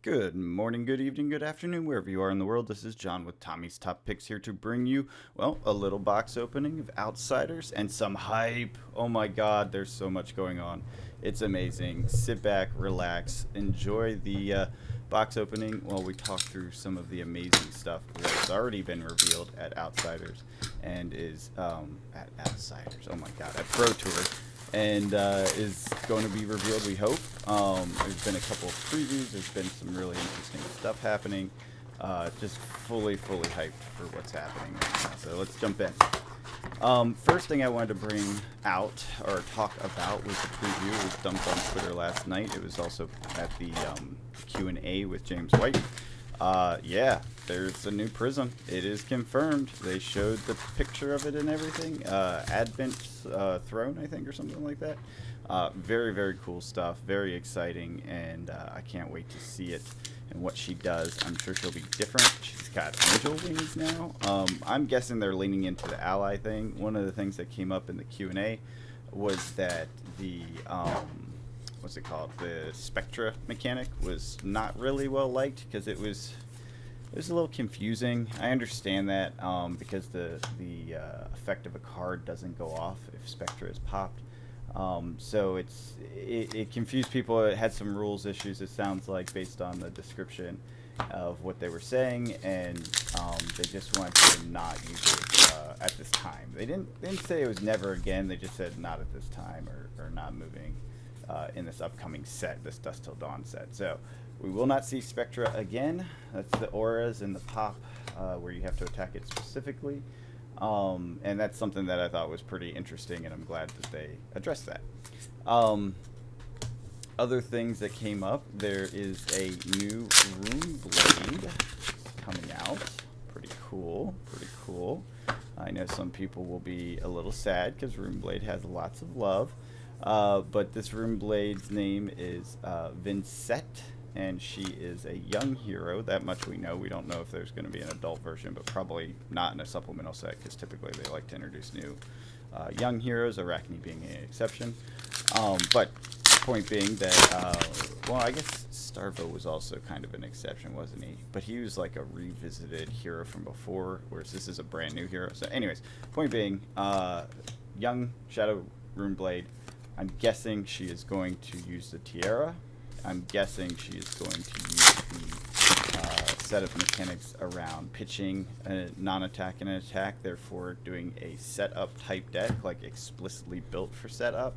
Good morning, good evening, good afternoon, wherever you are in the world. This is John with Tommy's Top Picks here to bring you, well, a little box opening of Outsiders and some hype. Oh my god, there's so much going on. It's amazing. Sit back, relax, enjoy the box opening while we talk through some of the amazing stuff that's already been revealed at Outsiders and is, at Outsiders, oh my god, at Pro Tour. And is going to be revealed, we hope. There's been a couple of previews. There's been some really interesting stuff happening. Just fully hyped for what's happening right now. So let's jump in. First thing I wanted to bring out or talk about was the preview. It was dumped on Twitter last night. It was also at the Q&A with James White. Yeah, there's a new Prism. It is confirmed. They showed the picture of it and everything. Advent Throne, I think, or something like that. Very cool stuff. Very exciting, and I can't wait to see it and what she does. I'm sure she'll be different. She's got angel wings now. I'm guessing they're leaning into the ally thing. One of the things that came up in the Q&A was that the what's it called? The Spectra mechanic was not really well liked because it was a little confusing. I understand that because the effect of a card doesn't go off if Spectra is popped. So it confused people. It had some rules issues, it sounds like, based on the description of what they were saying, and they just wanted to not use it at this time. They didn't say it was never again. They just said not at this time or not moving in this upcoming set, this Dusk Till Dawn set. So we will not see Spectra again. That's the auras and the pop where you have to attack it specifically. And that's something that I thought was pretty interesting, and I'm glad that they addressed that. Other things that came up, there is a new Rune Blade coming out. Pretty cool. I know some people will be a little sad because Rune Blade has lots of love. But this Rune Blade's name is Vincette, and she is a young hero. That much we know. We don't know if there's going to be an adult version, but probably not in a supplemental set because typically they like to introduce new young heroes, Arachne being an exception. But point being that, well, I guess Starvo was also kind of an exception, wasn't he? But he was like a revisited hero from before, whereas this is a brand new hero. So anyways, point being, young Shadow Rune Blade. I'm guessing she is going to use the Tiara. I'm guessing she is going to use the set of mechanics around pitching a non-attack and an attack, therefore doing a setup type deck, like explicitly built for setup,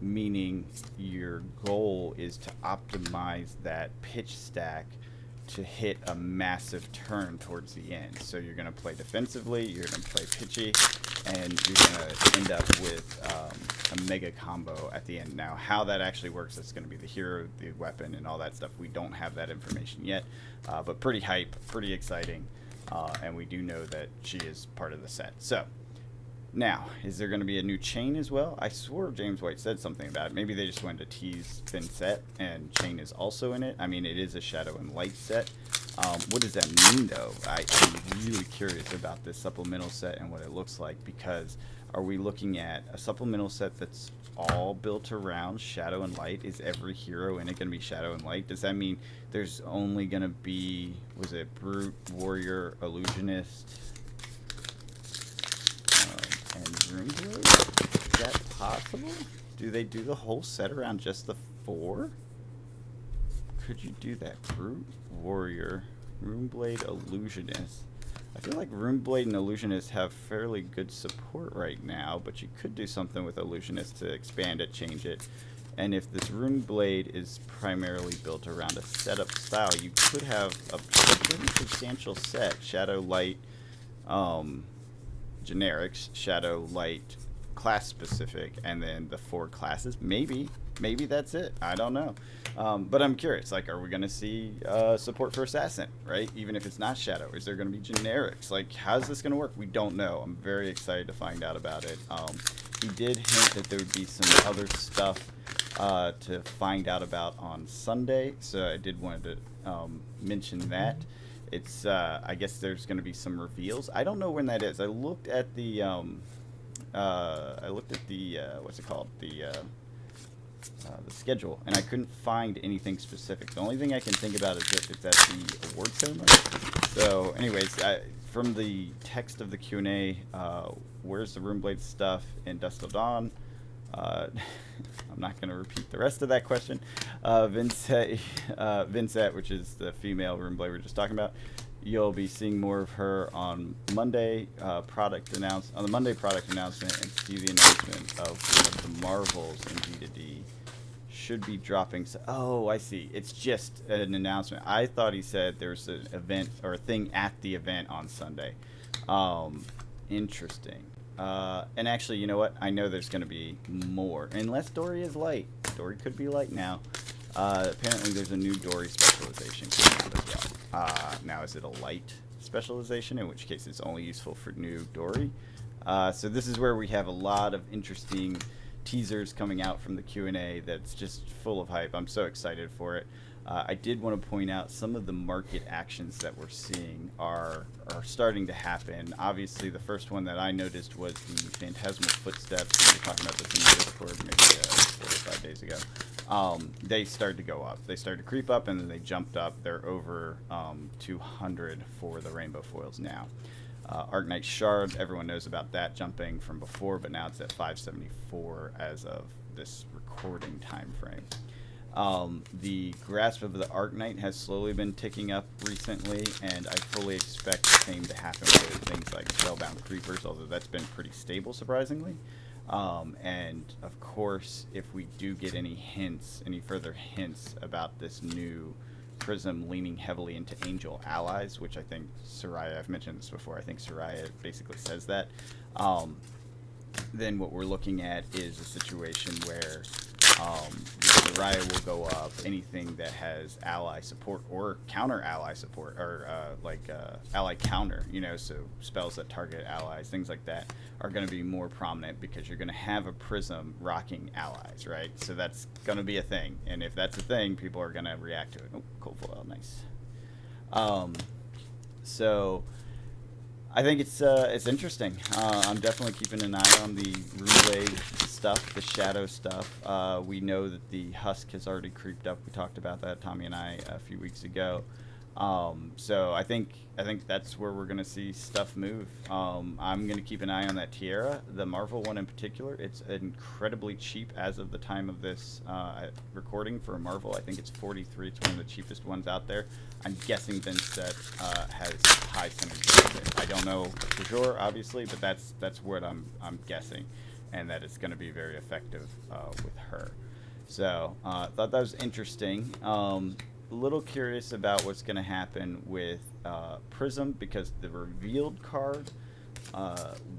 meaning your goal is to optimize that pitch stack to hit a massive turn towards the end. So you're going to play defensively, you're going to play pitchy, and you're going to end up with a mega combo at the end. Now, how that actually works, that's going to be the hero, the weapon, and all that stuff. We don't have that information yet, but pretty hype, pretty exciting, and we do know that she is part of the set. So, now, is there going to be a new chain as well? I swore James White said something about it. Maybe they just wanted to tease Vincette, and chain is also in it. I mean, it is a Shadow and Light set. What does that mean, though? I'm really curious about this supplemental set and what it looks like, because are we looking at a supplemental set that's all built around Shadow and Light? Is every hero in it going to be Shadow and Light? Does that mean there's only going to be, was it Brute, Warrior, Illusionist, and Rune Blade? Is that possible? Do they do the whole set around just the 4? Could you do that? Brute, Warrior, Rune Blade, Illusionist. I feel like Rune Blade and Illusionist have fairly good support right now, but you could do something with Illusionist to expand it, change it. And if this Rune Blade is primarily built around a setup style, you could have a pretty substantial set. Shadow, Light, generics, Shadow, Light, class specific, and then the 4 classes. Maybe that's it. I don't know. But I'm curious, like, are we going to see support for Assassin, right? Even if it's not Shadow, is there going to be generics? Like, how's this going to work? We don't know. I'm very excited to find out about it. He did hint that there would be some other stuff to find out about on Sunday, so I did want to mention that. It's I guess there's going to be some reveals. I don't know when that is. I looked at the what's it called? The the schedule, and I couldn't find anything specific. The only thing I can think about is if it's at the award ceremony. So, anyways, from the text of the Q&A, where's the Runeblade stuff in Dust Till Dawn? I'm not going to repeat the rest of that question. Vincent, which is the female Runeblade we were just talking about, you'll be seeing more of her on Monday on the Monday product announcement, and see the announcement of one of the Marvels in D2D should be dropping. Oh, I see. It's just an announcement. I thought he said there's an event or a thing at the event on Sunday. Interesting. And actually, you know what? I know there's going to be more. Unless Dory is light. Dory could be light now. Apparently, there's a new Dory specialization coming out as well. Now, is it a light specialization? In which case, it's only useful for new Dory. So this is where we have a lot of interesting teasers coming out from the Q&A that's just full of hype. I'm so excited for it. I did want to point out some of the market actions that we're seeing are starting to happen. Obviously, the first one that I noticed was the Phantasmal Footsteps. We were talking about this in the Discord maybe 4 or 5 days ago. They started to go up. They started to creep up, and then they jumped up. They're over 200 for the rainbow foils now. Arknight Shard, everyone knows about that jumping from before, but now it's at 574 as of this recording time frame. The grasp of the Arknight has slowly been ticking up recently, and I fully expect the same to happen with things like Spellbound Creepers, although that's been pretty stable, surprisingly. And of course, if we do get any further hints about this new Prism leaning heavily into Angel allies, which I think Soraya, I've mentioned this before, I think Soraya basically says that, then what we're looking at is a situation where the Soraya will go up. Anything that has ally support or counter ally support, or ally counter, so spells that target allies, things like that, are going to be more prominent because you're going to have a Prism rocking allies, right? So that's going to be a thing, and if that's a thing, people are going to react to it. Oh, cold foil, nice. So I think it's interesting. I'm definitely keeping an eye on the Runeblade stuff, the shadow stuff. We know that the husk has already creeped up. We talked about that, Tommy and I, a few weeks ago. So I think that's where we're going to see stuff move. I'm going to keep an eye on that Tiara, the Marvel one in particular. It's incredibly cheap as of the time of this recording for a Marvel. I think it's 43. It's one of the cheapest ones out there. I'm guessing Vincent has high synergy with it. I don't know for sure, obviously, but that's what I'm guessing, and that it's going to be very effective with her. So thought that was interesting. A little curious about what's going to happen with Prism, because the revealed card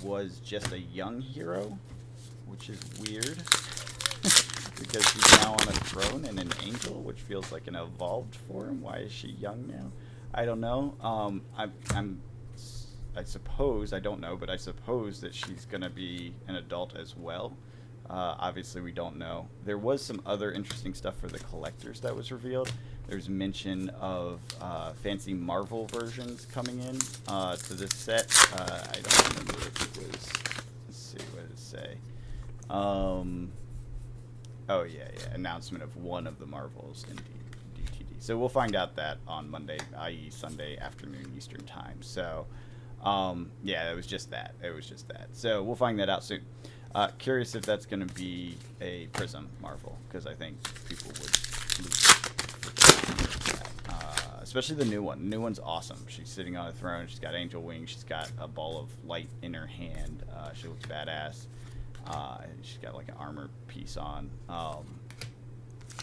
was just a young hero, which is weird because she's now on a throne and an angel, which feels like an evolved form. Why is she young now? I don't know. I suppose, I don't know, but I suppose that she's going to be an adult as well. Obviously, we don't know. There was some other interesting stuff for the collectors that was revealed. There's mention of fancy Marvel versions coming in to this set. I don't remember if it was. Let's see, what did it say? Oh yeah, announcement of one of the Marvels in DTD. So we'll find out that on Monday, i.e. Sunday afternoon Eastern time. So yeah, it was just that. So we'll find that out soon. Curious if that's going to be a Prism Marvel, because I think people would lose that. Especially the new one. The new one's awesome. She's sitting on a throne. She's got angel wings. She's got a ball of light in her hand. She looks badass. She's got like an armor piece on.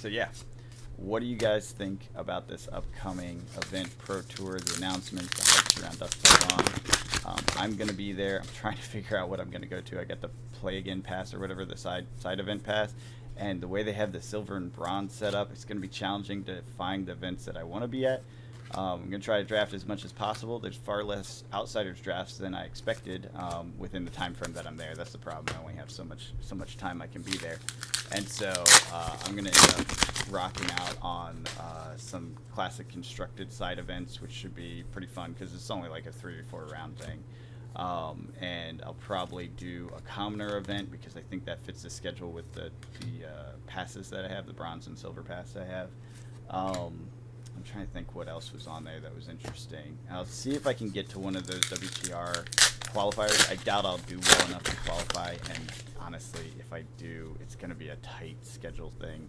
So yeah, what do you guys think about this upcoming event, Pro Tour, the announcements, the hypes around Dust Till Dawn? I'm going to be there. I'm trying to figure out what I'm going to go to. I got the Play Again pass or whatever, the side event pass. And the way they have the silver and bronze set up, it's going to be challenging to find the events that I want to be at. I'm going to try to draft as much as possible. There's far less Outsiders drafts than I expected within the time frame that I'm there. That's the problem. I only have so much time I can be there. And so I'm going to end up rocking out on some classic constructed side events, which should be pretty fun because it's only like a 3 or 4 round thing. And I'll probably do a commoner event because I think that fits the schedule with the passes that I have, the bronze and silver pass I have. I'm trying to think what else was on there that was interesting. I'll see if I can get to one of those WTR qualifiers. I doubt I'll do well enough to qualify, and honestly, if I do, it's going to be a tight schedule thing,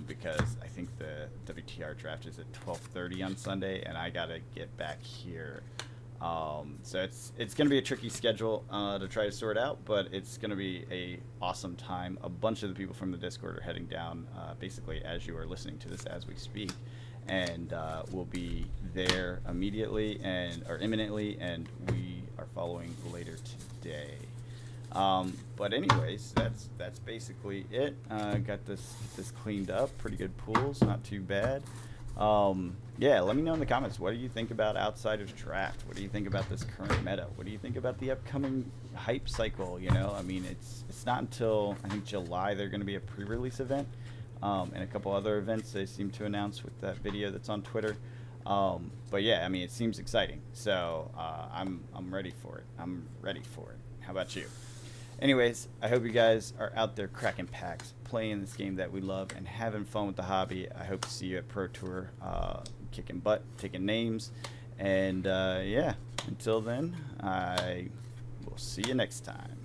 because I think the WTR draft is at 12:30 on Sunday, and I got to get back here. So it's going to be a tricky schedule to try to sort out, but it's going to be a awesome time. A bunch of the people from the Discord are heading down basically as you are listening to this as we speak, and we'll be there immediately or imminently, and we are following later today. But anyways, that's basically it. Got this cleaned up. Pretty good pools, not too bad. Yeah, let me know in the comments, what do you think about Outsiders Draft? What do you think about this current meta? What do you think about the upcoming hype cycle? You know, I mean, it's not until, I think, July they're going to be a pre-release event, and a couple other events they seem to announce with that video that's on Twitter. But yeah, I mean, it seems exciting, so I'm ready for it. I'm ready for it. How about you? Anyways, I hope you guys are out there cracking packs, playing this game that we love, and having fun with the hobby. I hope to see you at Pro Tour, kicking butt, taking names, and yeah, until then, I will see you next time.